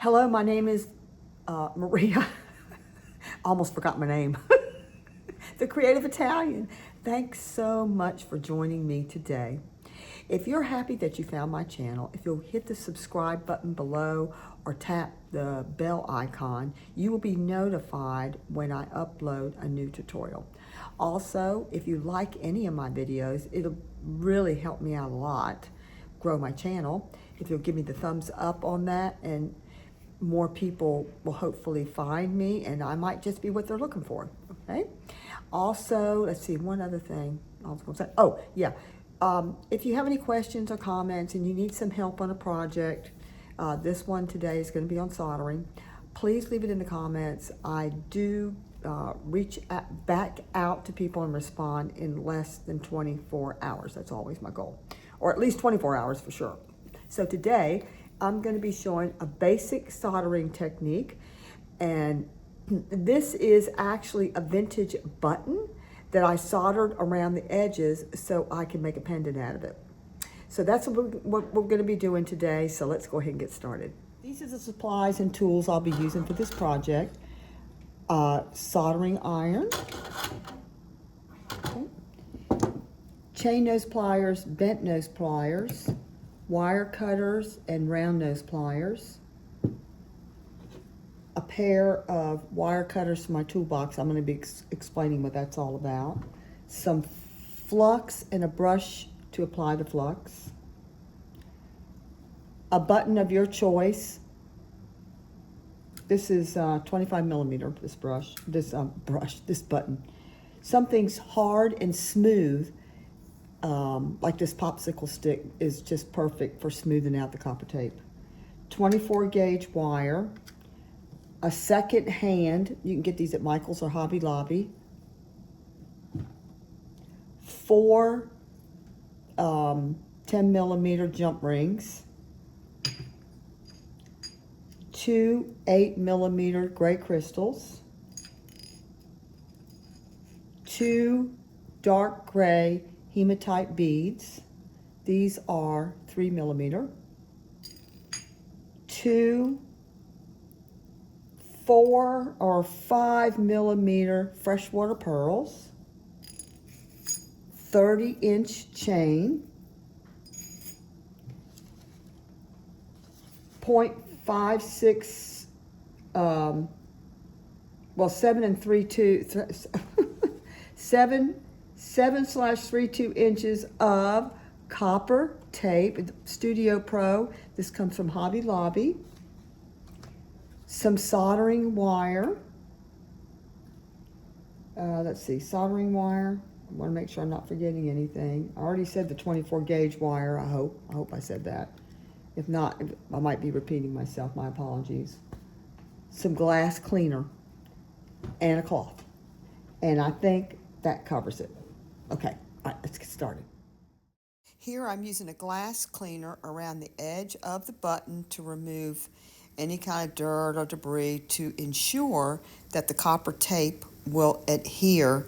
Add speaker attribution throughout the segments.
Speaker 1: Hello, my name is Maria. Almost forgot my name. The Creative Italian. Thanks so much for joining me today. If you're happy that you found my channel, if you'll hit the subscribe button below or tap the bell icon, you will be notified when I upload a new tutorial. Also, if you like any of my videos, it'll really help me out a lot, grow my channel. If you'll give me the thumbs up on that, and more people will hopefully find me, and I might just be what they're looking for, okay? Also, let's see, one other thing I was gonna say. Oh, yeah. If you have any questions or comments and you need some help on a project, this one today is gonna be on soldering. Please leave it in the comments. I do reach back out to people and respond in less than 24 hours. That's always my goal, or at least 24 hours for sure. So today, I'm going to be showing a basic soldering technique, and this is actually a vintage button that I soldered around the edges so I can make a pendant out of it. So that's what we're going to be doing today, so let's go ahead and get started. These are the supplies and tools I'll be using for this project. Soldering iron, okay. Chain nose pliers, bent nose pliers, wire cutters and round nose pliers, a pair of wire cutters for my toolbox. I'm going to be explaining what that's all about. Some flux and a brush to apply the flux. A button of your choice. This is 25 millimeter, this button. Something's hard and smooth, like this popsicle stick is just perfect for smoothing out the copper tape. 24 gauge wire, a second hand, you can get these at Michael's or Hobby Lobby, 4 10 millimeter jump rings, 2 8 millimeter gray crystals, 2 dark gray hematite beads. These are 3 millimeter. 2 4 or 5 millimeter freshwater pearls. 30-inch chain. 0.56 well, 7 and 3/2 7/32 inches of copper tape, Studio Pro. This comes from Hobby Lobby. Some soldering wire. Let's see, soldering wire. I want to make sure I'm not forgetting anything. I already said the 24 gauge wire, I hope I said that. If not, I might be repeating myself, my apologies. Some glass cleaner and a cloth. And I think that covers it. Okay, all right, let's get started. Here I'm using a glass cleaner around the edge of the button to remove any kind of dirt or debris to ensure that the copper tape will adhere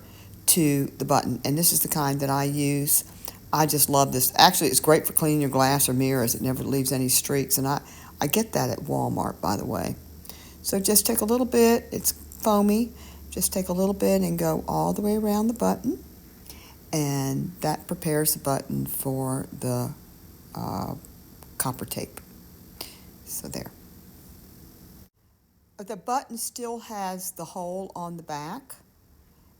Speaker 1: to the button. And this is the kind that I use. I just love this. Actually, it's great for cleaning your glass or mirrors. It never leaves any streaks. And I get that at Walmart, by the way. So just take a little bit. It's foamy. Just take a little bit and go all the way around the button. And that prepares the button for the copper tape. So there. The button still has the hole on the back,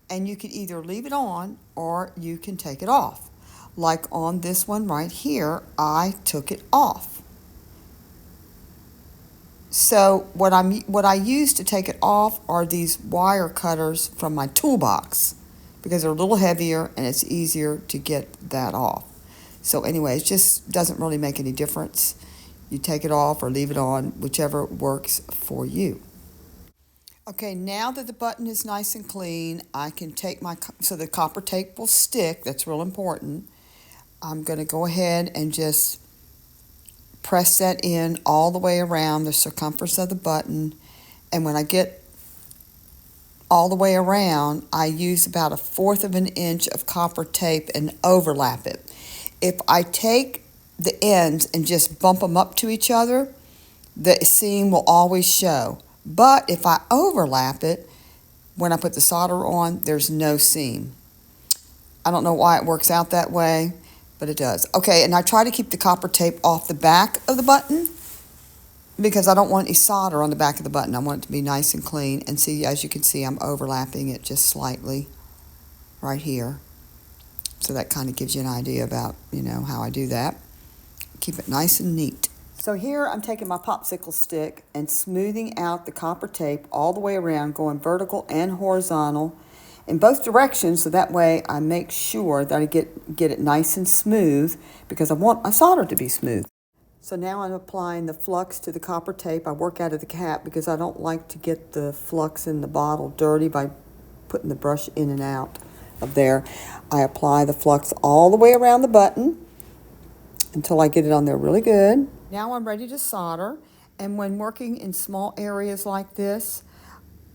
Speaker 1: and you can either leave it on or you can take it off. Like on this one right here, I took it off. So what I use to take it off are these wire cutters from my toolbox, because they're a little heavier and it's easier to get that off. So anyway, it just doesn't really make any difference. You take it off or leave it on, whichever works for you. Okay, now that the button is nice and clean, I can take so the copper tape will stick. That's real important. I'm going to go ahead and just press that in all the way around the circumference of the button. And when I get all the way around, I use about 1/4 of an inch of copper tape and overlap it. If I take the ends and just bump them up to each other, the seam will always show. But if I overlap it, when I put the solder on, there's no seam. I don't know why it works out that way, but it does. Okay, and I try to keep the copper tape off the back of the button because I don't want any solder on the back of the button. I want it to be nice and clean. And see, as you can see, I'm overlapping it just slightly right here. So that kind of gives you an idea about, how I do that. Keep it nice and neat. So here I'm taking my popsicle stick and smoothing out the copper tape all the way around, going vertical and horizontal in both directions, so that way I make sure that I get it nice and smooth because I want my solder to be smooth. So now I'm applying the flux to the copper tape. I work out of the cap because I don't like to get the flux in the bottle dirty by putting the brush in and out of there. I apply the flux all the way around the button until I get it on there really good. Now I'm ready to solder, and when working in small areas like this,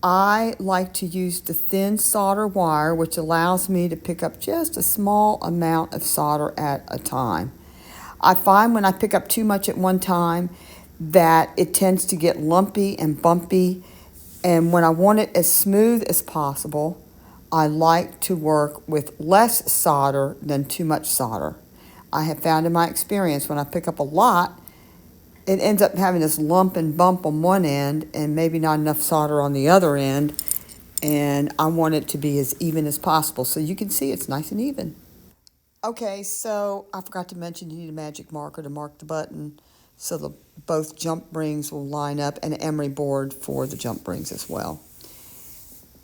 Speaker 1: I like to use the thin solder wire, which allows me to pick up just a small amount of solder at a time. I find when I pick up too much at one time that it tends to get lumpy and bumpy, and when I want it as smooth as possible, I like to work with less solder than too much solder. I have found in my experience when I pick up a lot, it ends up having this lump and bump on one end and maybe not enough solder on the other end, and I want it to be as even as possible. So you can see it's nice and even. Okay, so I forgot to mention you need a magic marker to mark the button so both jump rings will line up, and an emery board for the jump rings as well.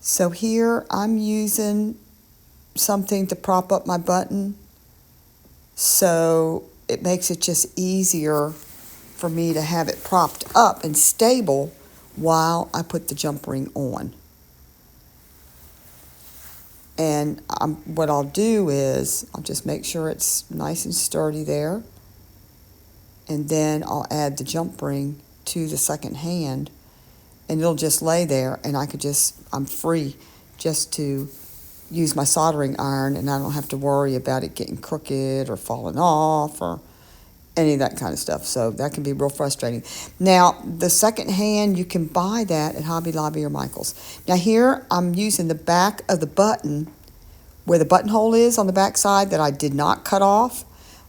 Speaker 1: So here I'm using something to prop up my button, so it makes it just easier for me to have it propped up and stable while I put the jump ring on. And what I'll do is I'll just make sure it's nice and sturdy there, and then I'll add the jump ring to the second hand, and it'll just lay there, and I'm free just to use my soldering iron, and I don't have to worry about it getting crooked or falling off or any of that kind of stuff. So that can be real frustrating. Now, the second hand, you can buy that at Hobby Lobby or Michael's. Now here, I'm using the back of the button where the buttonhole is on the back side that I did not cut off.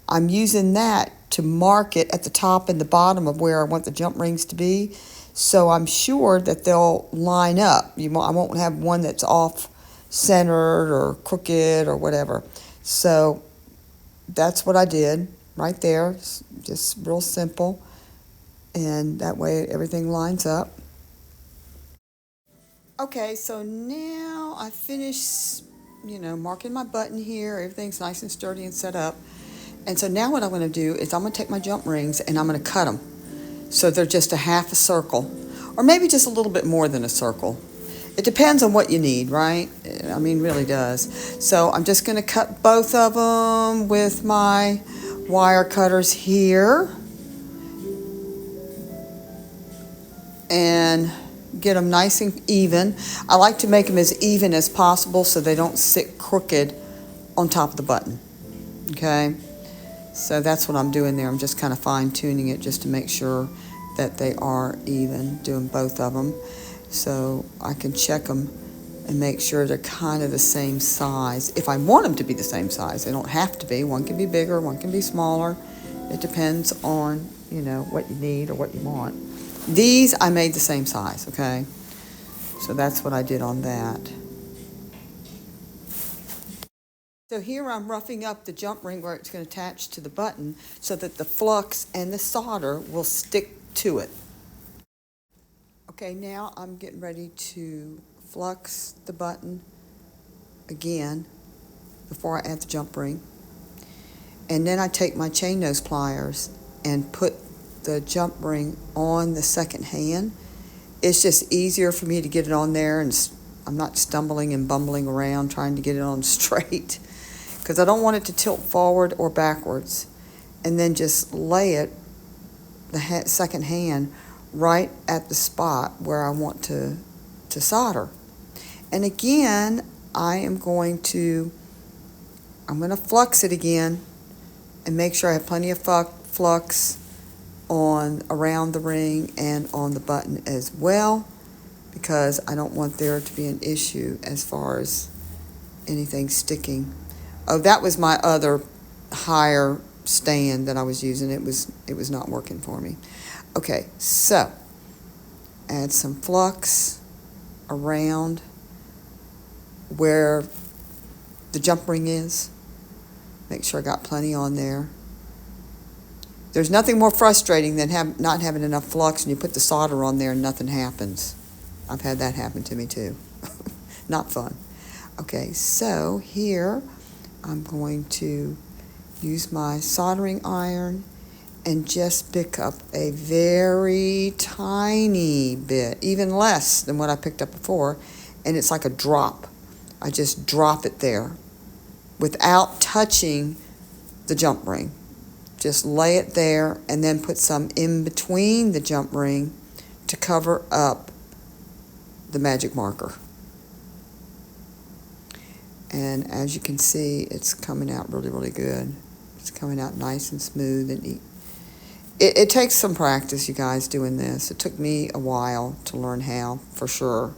Speaker 1: I'm using that to mark it at the top and the bottom of where I want the jump rings to be. So I'm sure that they'll line up. I won't have one that's off centered or crooked or whatever. So that's what I did right there. It's just real simple, and that way everything lines up. Okay, so now I finished, marking my button here. Everything's nice and sturdy and set up. And so now what I'm going to do is I'm going to take my jump rings and I'm going to cut them so they're just a half a circle, or maybe just a little bit more than a circle. It depends on what you need, right? I mean, really does. So I'm just going to cut both of them with my wire cutters here and get them nice and even. I like to make them as even as possible so they don't sit crooked on top of the button. Okay, so that's what I'm doing there. I'm just kind of fine-tuning it just to make sure that they are even, doing both of them, so I can check them and make sure they're kind of the same size. If I want them to be the same size, they don't have to be. One can be bigger, one can be smaller. It depends on, what you need or what you want. These I made the same size, okay? So that's what I did on that. So here I'm roughing up the jump ring where it's going to attach to the button so that the flux and the solder will stick to it. Okay, now I'm getting ready to flux the button again before I add the jump ring. And then I take my chain nose pliers and put the jump ring on the second hand. It's just easier for me to get it on there, and I'm not stumbling and bumbling around trying to get it on straight because I don't want it to tilt forward or backwards. And then just lay it, the second hand, right at the spot where I want to solder. And again, I'm going to flux it again and make sure I have plenty of flux on around the ring and on the button as well, because I don't want there to be an issue as far as anything sticking. Oh, that was my other higher stand that I was using. It was not working for me. Okay, so add some flux around where the jump ring is. Make sure I got plenty on there. There's nothing more frustrating than not having enough flux and you put the solder on there and nothing happens. I've had that happen to me too. Not fun. Okay, so here I'm going to use my soldering iron and just pick up a very tiny bit, even less than what I picked up before, and it's like a drop. I just drop it there without touching the jump ring. Just lay it there and then put some in between the jump ring to cover up the magic marker. And as you can see, it's coming out really, really good. It's coming out nice and smooth and neat. It takes some practice, you guys, doing this. It took me a while to learn how, for sure.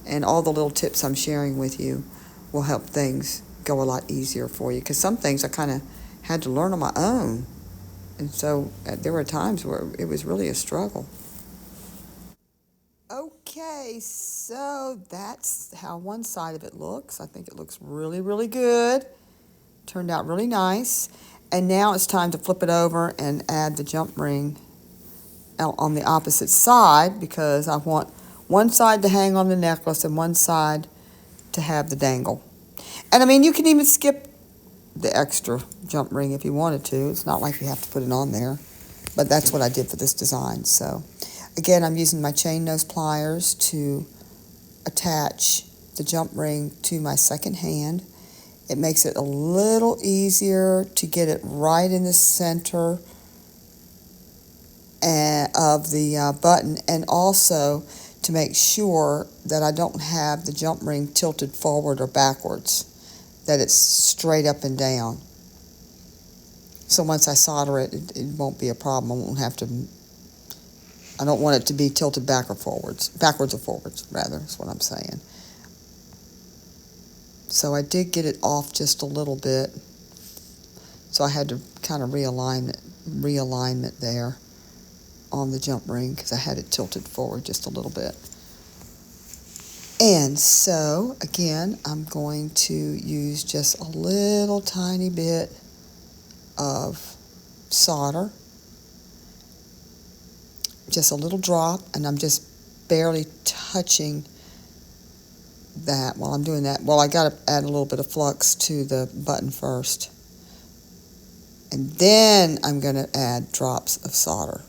Speaker 1: And all the little tips I'm sharing with you will help things go a lot easier for you. Because some things I kind of had to learn on my own. And so there were times where it was really a struggle. Okay, so that's how one side of it looks. I think it looks really, really good. Turned out really nice. And now it's time to flip it over and add the jump ring on the opposite side, because I want one side to hang on the necklace and one side to have the dangle. And I mean, you can even skip the extra jump ring if you wanted to. It's not like you have to put it on there, but that's what I did for this design. So again, I'm using my chain nose pliers to attach the jump ring to my second hand. It makes it a little easier to get it right in the center of the button, and also to make sure that I don't have the jump ring tilted forward or backwards, that it's straight up and down. So once I solder it, it won't be a problem. I won't have to, I don't want it to be tilted backwards or forwards, rather, is what I'm saying. So I did get it off just a little bit. So I had to kind of realignment there on the jump ring, because I had it tilted forward just a little bit. And so, again, I'm going to use just a little tiny bit of solder. Just a little drop, and I'm just barely touching that while I'm doing that. Well, I got to add a little bit of flux to the button first. And then I'm going to add drops of solder.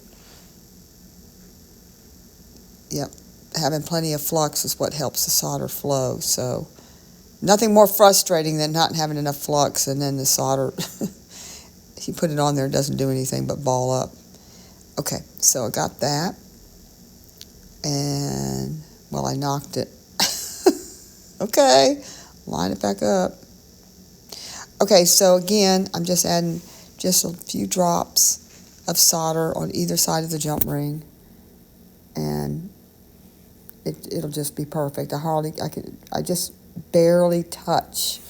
Speaker 1: Yep, having plenty of flux is what helps the solder flow. So nothing more frustrating than not having enough flux and then the solder, if you put it on there, it doesn't do anything but ball up. Okay, so I got that. And, well, I knocked it. Okay, line it back up. Okay, so again, I'm just adding just a few drops of solder on either side of the jump ring, and it'll just be perfect. I just barely touch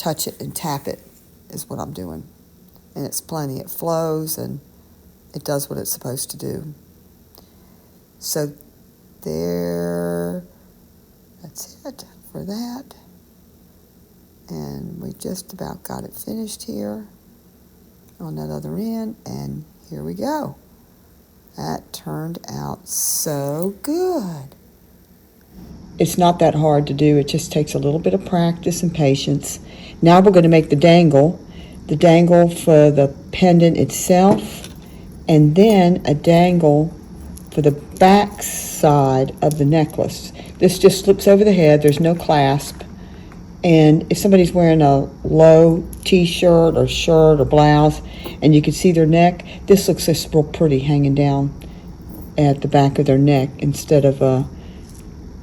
Speaker 1: it and tap it is what I'm doing, and it's plenty. It flows and it does what it's supposed to do. So there. That's it for that. And we just about got it finished here on that other end, and here we go. That turned out so good. It's not that hard to do. It just takes a little bit of practice and patience. Now we're going to make the dangle for the pendant itself, and then a dangle for the back side of the necklace. This just slips over the head. There's no clasp. And if somebody's wearing a low t-shirt or shirt or blouse and you can see their neck, this looks just real pretty hanging down at the back of their neck instead of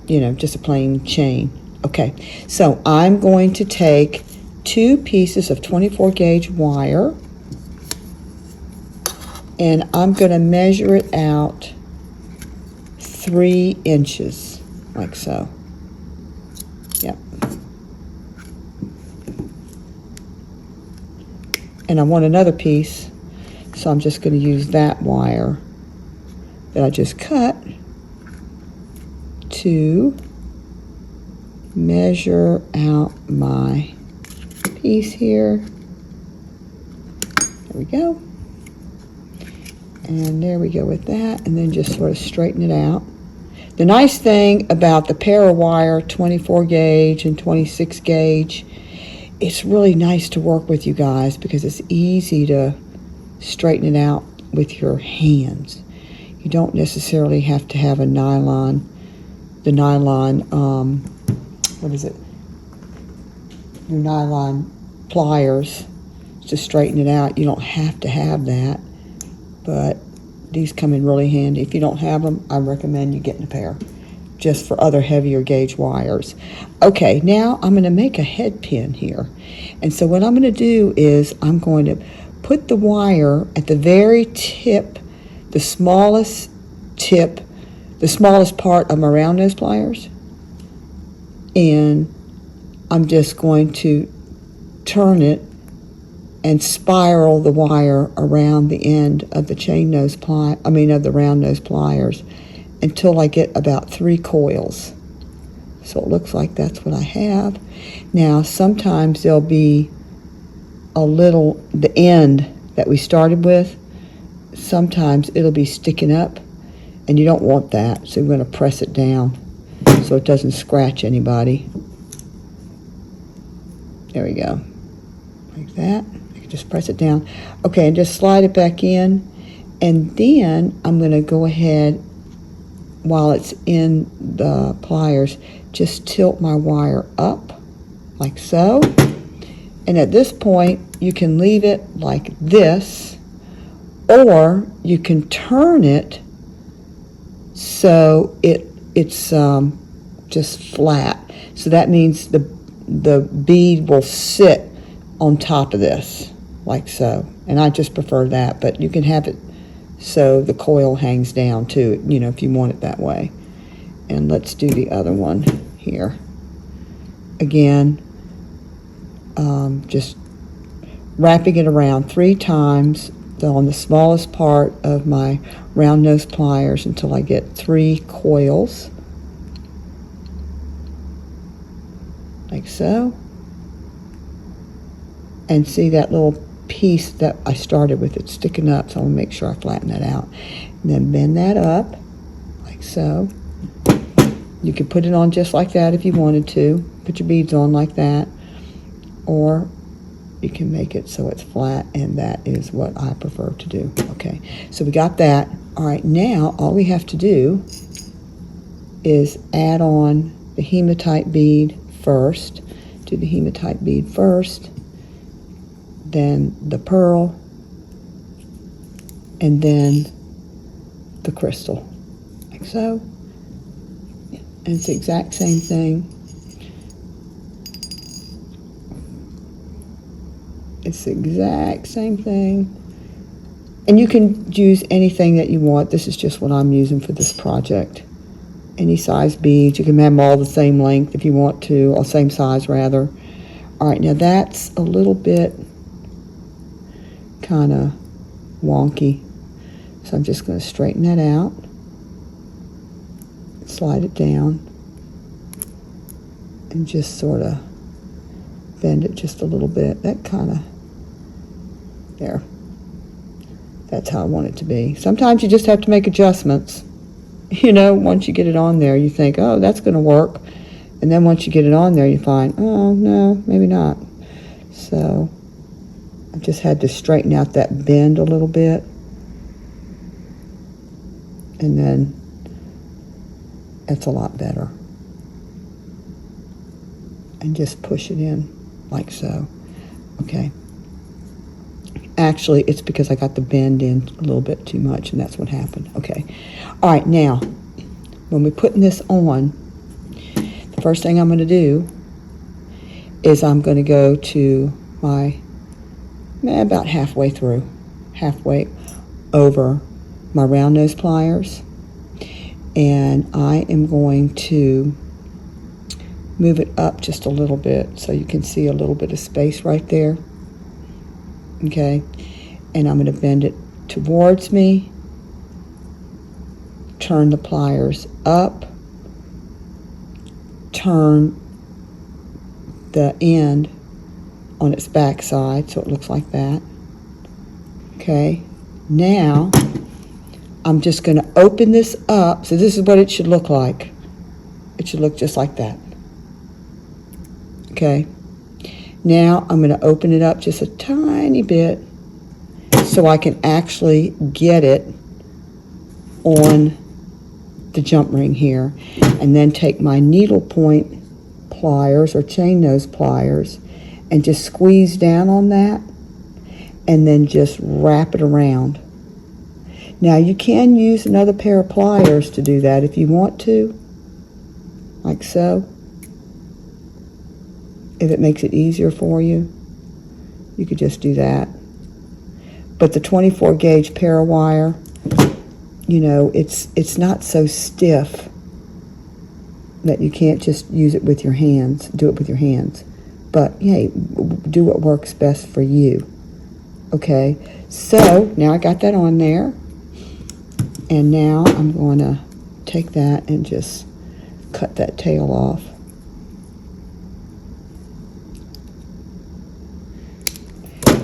Speaker 1: just a plain chain. Okay, so I'm going to take 2 pieces of 24 gauge wire, And I'm going to measure it out 3 inches, like so. Yep. And I want another piece, so I'm just going to use that wire that I just cut to measure out my piece here. There we go. And there we go with that, and then just sort of straighten it out. The nice thing about the pair of wire, 24 gauge and 26 gauge, it's really nice to work with, you guys, because it's easy to straighten it out with your hands. You don't necessarily have to have the nylon, what is it? Your nylon pliers to straighten it out. You don't have to have that, but these come in really handy. If you don't have them, I recommend you getting a pair, just for other heavier gauge wires. Okay, now I'm going to make a head pin here. And so what I'm going to do is I'm going to put the wire at the very tip, the smallest part of my round nose pliers. And I'm just going to turn it and spiral the wire around the end of the of the round nose pliers until I get about 3 coils. So it looks like that's what I have. Now sometimes there'll be the end that we started with, sometimes it'll be sticking up, and you don't want that, so we're going to press it down so it doesn't scratch anybody. There we go, like that. I can just press it down. Okay, and just slide it back in, and then I'm going to go ahead, while it's in the pliers, just tilt my wire up like so. And at this point you can leave it like this, or you can turn it so it's just flat. So that means the bead will sit on top of this like so, and I just prefer that, but you can have it so the coil hangs down too, you know, if you want it that way. And let's do the other one here. Again, just wrapping it around 3 times on the smallest part of my round nose pliers until I get 3 coils, like so. And see that little piece that I started with, it sticking up, so I'll make sure I flatten that out. And then bend that up like so. You could put it on just like that if you wanted to. Put your beads on like that, or you can make it so it's flat, and that is what I prefer to do. Okay, so we got that. All right, now all we have to do is add on the hematite bead first. Do the hematite bead first, then the pearl, and then the crystal, like so. And it's the exact same thing. It's the exact same thing. And you can use anything that you want. This is just what I'm using for this project. Any size beads. You can have them all the same length if you want to, or same size rather. All right, now that's a little bit kind of wonky. So I'm just going to straighten that out. Slide it down. And just sort of bend it just a little bit. That kind of, there. That's how I want it to be. Sometimes you just have to make adjustments. You know, once you get it on there, you think, oh, that's going to work. And then once you get it on there, you find, oh, no, maybe not. So I just had to straighten out that bend a little bit. And then that's a lot better. And just push it in like so. Okay. Actually, it's because I got the bend in a little bit too much, and that's what happened. Okay. All right, now, when we're putting this on, the first thing I'm going to do is I'm going to go to my, about halfway through. Halfway. over my round nose pliers, and I am going to move it up just a little bit so you can see a little bit of space right there. Okay, and I'm going to bend it towards me, turn the pliers up, turn the end on its back side so it looks like that. Okay, now I'm just going to open this up. So this is what it should look like. It should look just like that. Okay, now I'm going to open it up just a tiny bit so I can actually get it on the jump ring here, and then take my needle point pliers or chain nose pliers and just squeeze down on that and then just wrap it around. Now you can use another pair of pliers to do that if you want to, like so. If it makes it easier for you, you could just do that. But the 24 gauge parawire, you know, it's not so stiff that you can't just use it with your hands, do it with your hands. But hey, do what works best for you. Okay, so now I got that on there, and now I'm going to take that and just cut that tail off.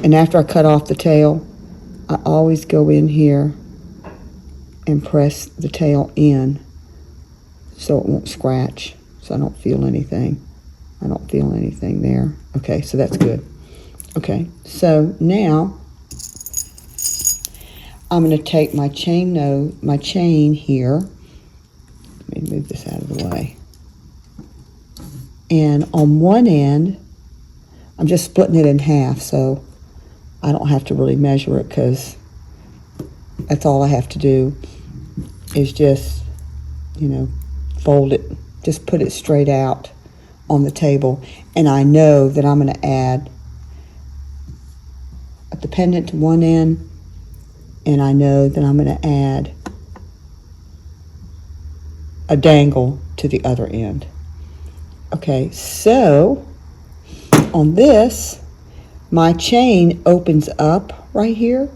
Speaker 1: And after I cut off the tail, I always go in here and press the tail in so it won't scratch, so I don't feel anything. I don't feel anything there. Okay, so that's good. Okay, so now I'm going to take my chain here. Let me move this out of the way. And on one end, I'm just splitting it in half, so I don't have to really measure it, because that's all I have to do is just, you know, fold it, just put it straight out on the table. And I know that I'm going to add a pendant to one end, and I know that I'm going to add a dangle to the other end. Okay, so on this, my chain opens up right here.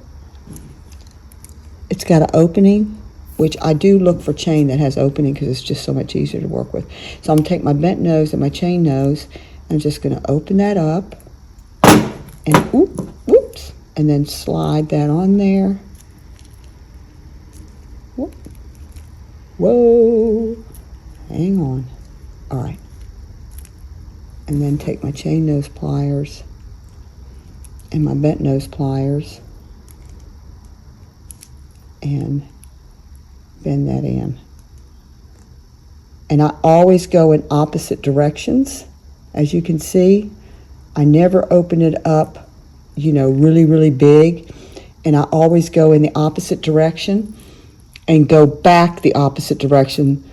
Speaker 1: It's got an opening, which I do look for chain that has opening because it's just so much easier to work with. So I'm going to take my bent nose and my chain nose, and I'm just going to open that up and whoops, and then slide that on there. Whoa, hang on. All right. And then take my chain nose pliers and my bent nose pliers and bend that in. And I always go in opposite directions. As you can see, I never open it up, you know, really, really big. And I always go in the opposite direction and go back the opposite direction.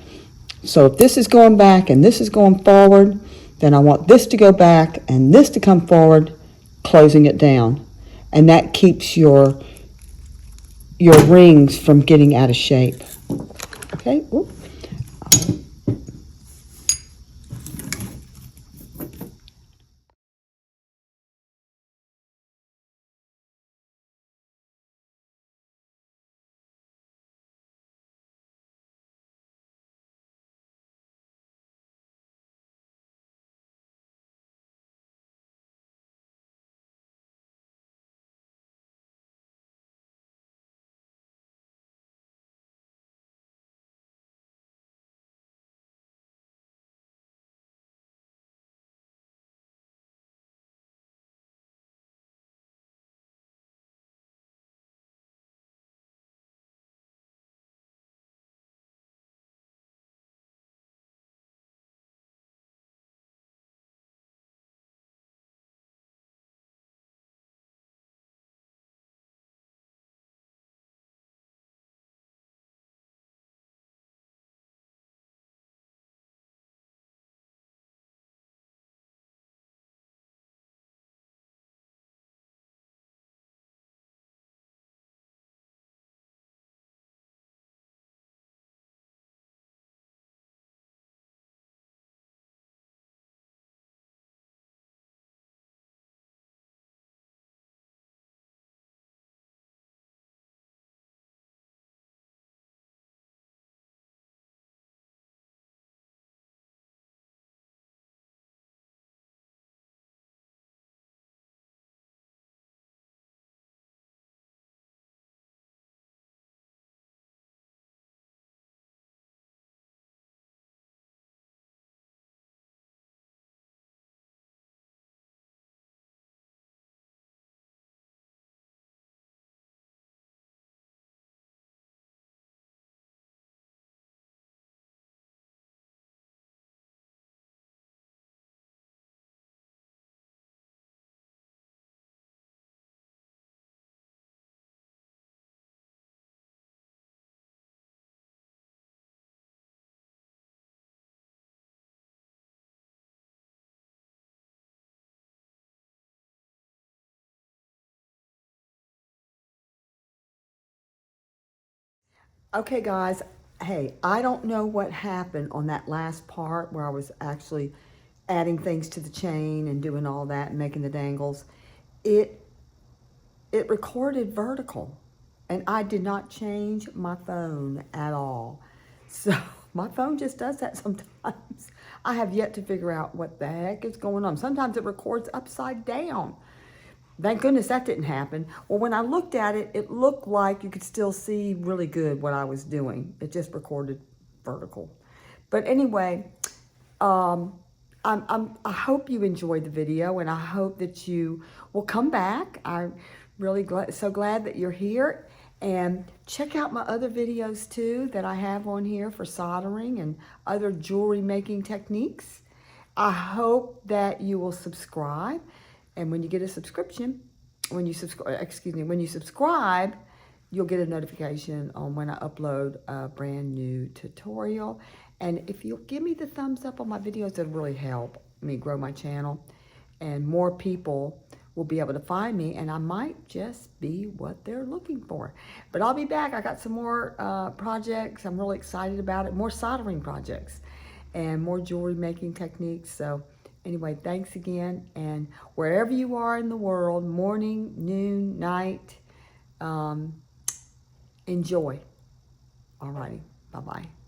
Speaker 1: So if this is going back and this is going forward, then I want this to go back and this to come forward, closing it down. And that keeps your rings from getting out of shape. Okay. Ooh. Okay, guys, hey, I don't know what happened on that last part where I was actually adding things to the chain and doing all that and making the dangles. It it recorded vertical, and I did not change my phone at all. So my phone just does that sometimes. I have yet to figure out what the heck is going on. Sometimes it records upside down. Thank goodness that didn't happen. Well, when I looked at it, it looked like you could still see really good what I was doing. It just recorded vertical. But anyway, um, I hope you enjoyed the video, and I hope that you will come back. I'm really so glad that you're here. And check out my other videos too that I have on here for soldering and other jewelry making techniques. I hope that you will subscribe. And when you get a subscription, when you subscribe, you'll get a notification on when I upload a brand new tutorial. And if you'll give me the thumbs up on my videos, it'll really help me grow my channel. And more people will be able to find me, and I might just be what they're looking for. But I'll be back. I got some more projects. I'm really excited about it. More soldering projects and more jewelry making techniques. So anyway, thanks again. And wherever you are in the world, morning, noon, night, enjoy. All righty. Bye-bye.